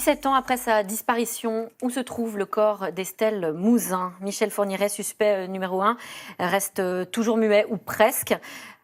17 ans après sa disparition, où se trouve le corps d'Estelle Mouzin? Michel Fourniret, suspect numéro 1, reste toujours muet, ou presque.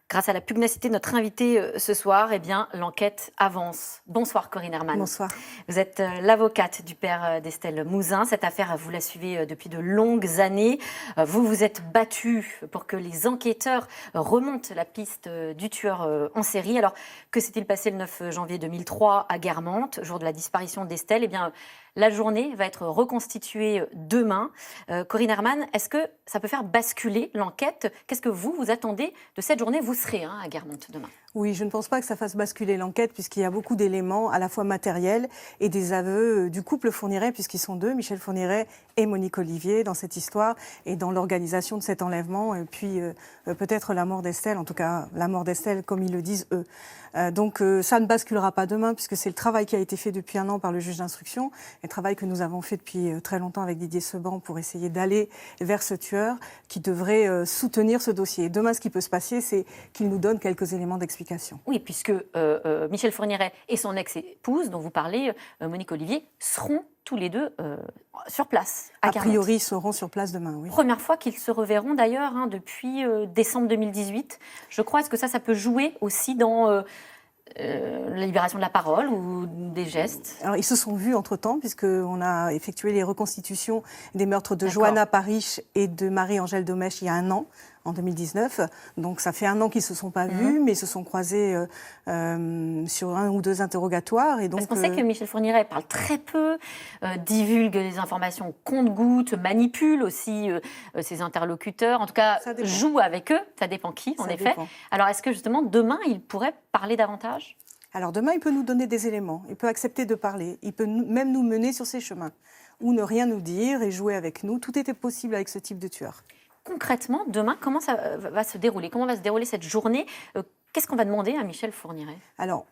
Grâce à la pugnacité de notre invité ce soir, eh bien, l'enquête avance. Bonsoir Corinne Herman. Bonsoir. Vous êtes l'avocate du père d'Estelle Mouzin. Cette affaire, vous la suivez depuis de longues années. Vous vous êtes battue pour que les enquêteurs remontent la piste du tueur en série. Alors, que s'est-il passé le 9 janvier 2003 à Guermantes, jour de la disparition d'Estelle? Eh bien, la journée va être reconstituée demain. Corinne Herman, est-ce que ça peut faire basculer l'enquête? Qu'est-ce que vous attendez de cette journée? Vous serez à Guermantes demain. Oui, je ne pense pas que ça fasse basculer l'enquête puisqu'il y a beaucoup d'éléments à la fois matériels et des aveux du couple Fourniret, puisqu'ils sont deux, Michel Fourniret et Monique Olivier, dans cette histoire et dans l'organisation de cet enlèvement, et puis peut-être la mort d'Estelle, en tout cas la mort d'Estelle comme ils le disent eux. Donc ça ne basculera pas demain puisque c'est le travail qui a été fait depuis 1 an par le juge d'instruction, le travail que nous avons fait depuis très longtemps avec Didier Seban pour essayer d'aller vers ce tueur qui devrait soutenir ce dossier. Demain, ce qui peut se passer, c'est qu'il nous donne quelques éléments d'explication. Oui, puisque Michel Fourniret et son ex-épouse, dont vous parlez, Monique Olivier, seront tous les deux sur place. A priori, ils seront sur place demain, oui. Première fois qu'ils se reverront d'ailleurs depuis décembre 2018. Je crois, est-ce que ça peut jouer aussi dans la libération de la parole ou des gestes? Alors, ils se sont vus entre-temps, puisqu'on a effectué les reconstitutions des meurtres de Johanna Parish et de Marie-Angèle Domèche il y a 1 an, en 2019. Donc ça fait 1 an qu'ils ne se sont pas vus, mais ils se sont croisés sur 1 ou 2 interrogatoires. Et donc, parce qu'on sait que Michel Fourniret parle très peu, divulgue des informations au compte-gouttes, manipule aussi ses interlocuteurs, en tout cas joue avec eux, ça dépend qui en effet. Alors est-ce que justement demain il pourrait parler davantage? Alors demain il peut nous donner des éléments, il peut accepter de parler, il peut même nous mener sur ses chemins, ou ne rien nous dire et jouer avec nous. Tout était possible avec ce type de tueur. Concrètement, demain, comment ça va se dérouler? Comment va se dérouler cette journée? Qu'est-ce qu'on va demander à Michel Fourniret? Alors,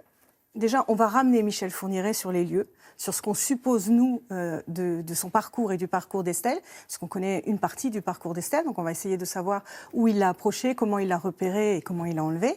déjà, on va ramener Michel Fourniret sur les lieux, sur ce qu'on suppose, nous, de son parcours et du parcours d'Estelle, parce qu'on connaît une partie du parcours d'Estelle, donc on va essayer de savoir où il l'a approché, comment il l'a repéré et comment il l'a enlevé.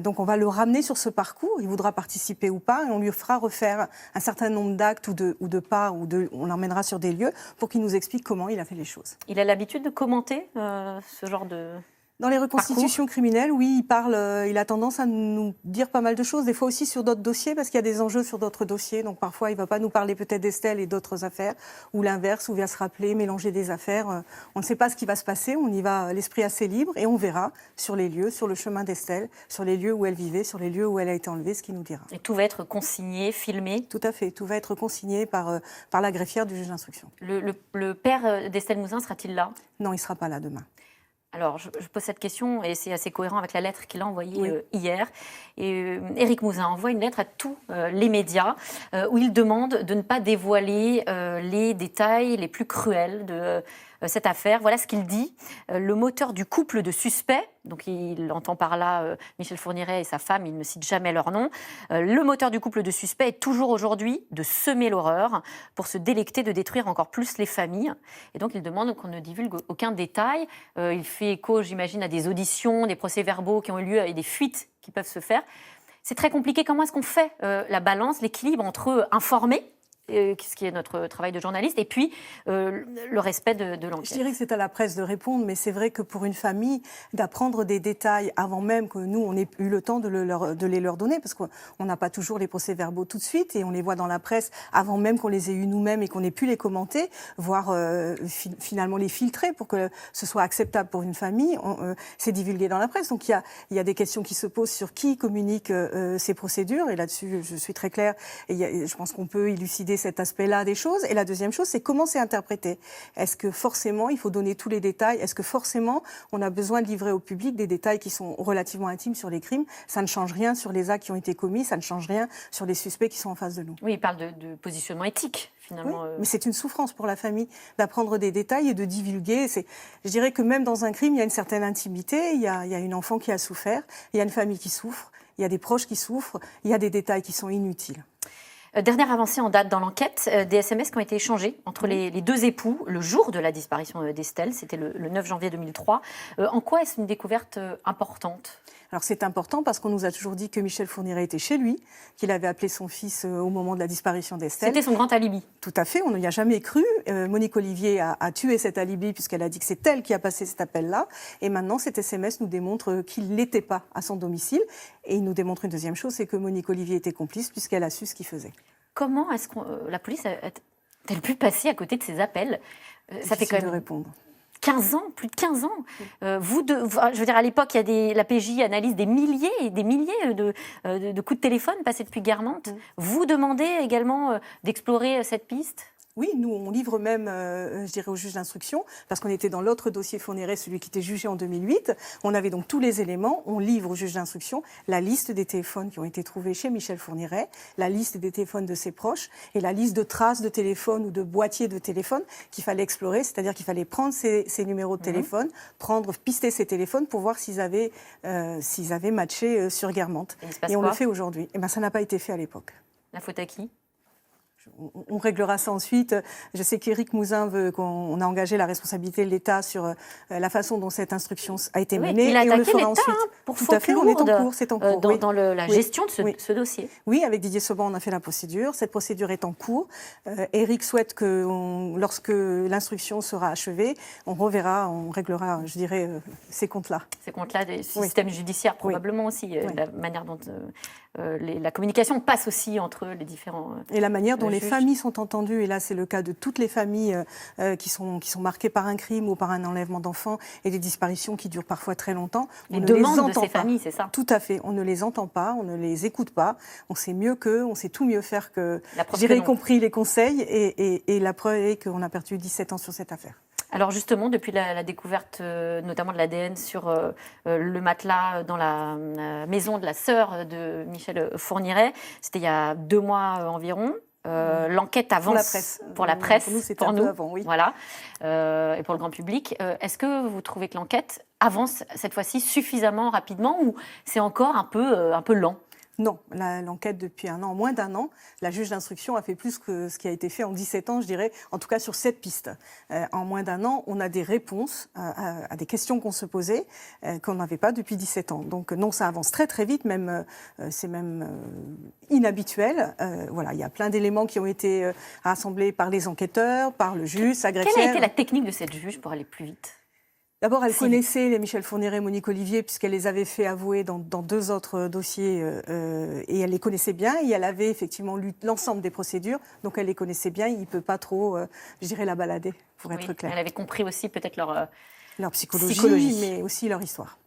Donc on va le ramener sur ce parcours, il voudra participer ou pas, et on lui fera refaire un certain nombre d'actes ou de pas, on l'emmènera sur des lieux pour qu'il nous explique comment il a fait les choses. Il a l'habitude de commenter ce genre de... Dans les reconstitutions criminelles, oui, il parle, il a tendance à nous dire pas mal de choses, des fois aussi sur d'autres dossiers, parce qu'il y a des enjeux sur d'autres dossiers. Donc parfois, il ne va pas nous parler peut-être d'Estelle et d'autres affaires, ou l'inverse, où il va se rappeler, mélanger des affaires. On ne sait pas ce qui va se passer, on y va l'esprit assez libre, et on verra sur les lieux, sur le chemin d'Estelle, sur les lieux où elle vivait, sur les lieux où elle a été enlevée, ce qu'il nous dira. Et tout va être consigné, filmé? Tout à fait, tout va être consigné par la greffière du juge d'instruction. Le père d'Estelle Mouzin sera-t-il là? Non, il ne sera pas là demain. Alors, je pose cette question, et c'est assez cohérent avec la lettre qu'il a envoyée hier. Et Éric Mouzin envoie une lettre à tous les médias où il demande de ne pas dévoiler les détails les plus cruels de cette affaire. Voilà ce qu'il dit. Le moteur du couple de suspects, donc il entend par là Michel Fourniret et sa femme, il ne cite jamais leur nom. Le moteur du couple de suspects est toujours aujourd'hui de semer l'horreur pour se délecter de détruire encore plus les familles. Et donc il demande qu'on ne divulgue aucun détail. Il fait écho, j'imagine, à des auditions, des procès-verbaux qui ont eu lieu et des fuites qui peuvent se faire. C'est très compliqué. Comment est-ce qu'on fait la balance, l'équilibre entre informer, ce qui est notre travail de journaliste, et puis le respect de l'enquête? Je dirais que c'est à la presse de répondre, mais c'est vrai que pour une famille, d'apprendre des détails avant même que nous, on ait eu le temps de les leur donner, parce qu'on n'a pas toujours les procès-verbaux tout de suite, et on les voit dans la presse avant même qu'on les ait eus nous-mêmes et qu'on ait pu les commenter, voire finalement les filtrer pour que ce soit acceptable pour une famille. C'est divulgué dans la presse, donc il y a des questions qui se posent sur qui communique ces procédures, et là-dessus, je suis très claire, et je pense qu'on peut élucider cet aspect-là des choses. Et la deuxième chose, c'est comment c'est interprété. Est-ce que forcément, il faut donner tous les détails? Est-ce que forcément, on a besoin de livrer au public des détails qui sont relativement intimes sur les crimes? Ça ne change rien sur les actes qui ont été commis, ça ne change rien sur les suspects qui sont en face de nous. Oui, il parle de positionnement éthique, finalement. Oui, mais c'est une souffrance pour la famille d'apprendre des détails et de divulguer. Je dirais que même dans un crime, il y a une certaine intimité, il y a une enfant qui a souffert, il y a une famille qui souffre, il y a des proches qui souffrent, il y a des détails qui sont inutiles. Dernière avancée en date dans l'enquête, des SMS qui ont été échangés entre les deux époux le jour de la disparition d'Estelle, c'était le 9 janvier 2003. En quoi est-ce une découverte importante ? Alors c'est important parce qu'on nous a toujours dit que Michel Fourniret était chez lui, qu'il avait appelé son fils au moment de la disparition d'Estelle. C'était son grand alibi. Tout à fait, on n'y a jamais cru. Monique Olivier a tué cet alibi puisqu'elle a dit que c'est elle qui a passé cet appel-là. Et maintenant, cet SMS nous démontre qu'il n'était pas à son domicile. Et il nous démontre une deuxième chose, c'est que Monique Olivier était complice puisqu'elle a su ce qu'il faisait. Comment est-ce que la police a-t-elle pu passer à côté de ces appels? Ça fait quand même de répondre. 15 ans, plus de 15 ans. Je veux dire, à l'époque, la PJ analyse des milliers et des milliers de coups de téléphone passés depuis Guermantes. Vous demandez également d'explorer cette piste? Oui, nous, on livre même, je dirais, au juge d'instruction, parce qu'on était dans l'autre dossier Fourniret, celui qui était jugé en 2008. On avait donc tous les éléments. On livre au juge d'instruction la liste des téléphones qui ont été trouvés chez Michel Fourniret, la liste des téléphones de ses proches et la liste de traces de téléphone ou de boîtiers de téléphone qu'il fallait explorer. C'est-à-dire qu'il fallait prendre ces numéros de téléphone, pister ces téléphones pour voir s'ils avaient matché sur Guermantes. Et on le fait aujourd'hui. Et bien, ça n'a pas été fait à l'époque. La faute à qui? On réglera ça ensuite. Je sais qu'Éric Mouzin veut qu'on a engagé la responsabilité de l'État sur la façon dont cette instruction a été menée. Il a et on le attaqué fera l'État ensuite. Pour Tout à fait, on est en cours. C'est en cours. Dans la gestion de ce dossier. Oui, avec Didier Sauban, on a fait la procédure. Cette procédure est en cours. Éric souhaite que, lorsque l'instruction sera achevée, on reverra, on réglera, je dirais, ces comptes-là. Ces comptes-là des systèmes judiciaires, probablement aussi. La manière dont la communication passe aussi entre les différents et la manière dont les juges. Familles sont entendues, et là c'est le cas de toutes les familles qui sont marquées par un crime ou par un enlèvement d'enfants et des disparitions qui durent parfois très longtemps. Les demandes de ces familles, c'est ça? Tout à fait. On ne les entend pas, on ne les écoute pas. On sait mieux qu'eux, on sait tout mieux faire que, je dirais, y compris les conseils. Et la preuve est qu'on a perdu 17 ans sur cette affaire. Alors justement, depuis la découverte notamment de l'ADN sur le matelas dans la maison de la sœur de Michel Fourniret, c'était il y a 2 mois environ. L'enquête avance pour la presse, pour nous, c'était pour un nous, peu avant, oui. Voilà, et pour le grand public. Est-ce que vous trouvez que l'enquête avance cette fois-ci suffisamment rapidement ou c'est encore un peu lent? Non, l'enquête depuis un an, moins d'un an, la juge d'instruction a fait plus que ce qui a été fait en 17 ans, je dirais, en tout cas sur cette piste. En moins d'un an, on a des réponses à des questions qu'on se posait, qu'on n'avait pas depuis 17 ans. Donc non, ça avance très très vite, c'est même inhabituel. Voilà, il y a plein d'éléments qui ont été rassemblés par les enquêteurs, par le juge, sa greffière. Quelle a été la technique de cette juge pour aller plus vite? D'abord, elle connaissait les Michel Fourniret et Monique Olivier puisqu'elle les avait fait avouer dans 2 autres dossiers et elle les connaissait bien et elle avait effectivement lu l'ensemble des procédures, donc elle les connaissait bien. Il ne peut pas trop, je dirais, la balader, pour être clair. Elle avait compris aussi peut-être leur psychologie, mais aussi leur histoire.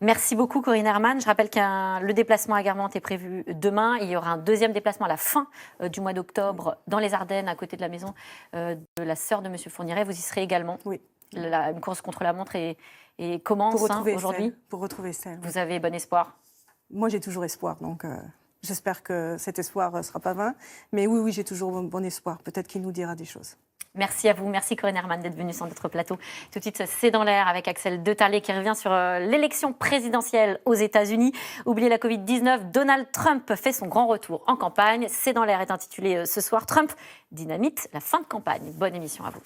Merci beaucoup Corinne Herman. Je rappelle que le déplacement à Guermantes est prévu demain. Il y aura un 2e déplacement à la fin du mois d'octobre dans les Ardennes, à côté de la maison de la sœur de M. Fourniret. Vous y serez également. Oui. Une course contre la montre et commence aujourd'hui. Pour retrouver Estelle. Vous avez bon espoir? Moi, j'ai toujours espoir, donc j'espère que cet espoir ne sera pas vain. Mais oui, j'ai toujours bon espoir. Peut-être qu'il nous dira des choses. Merci à vous. Merci Corinne Herman d'être venue sur notre plateau. Tout de suite, c'est dans l'air avec Axel De Tarlé qui revient sur l'élection présidentielle aux États-Unis. Oubliez la Covid-19, Donald Trump fait son grand retour en campagne. C'est dans l'air est intitulé ce soir Trump dynamite la fin de campagne. Bonne émission à vous.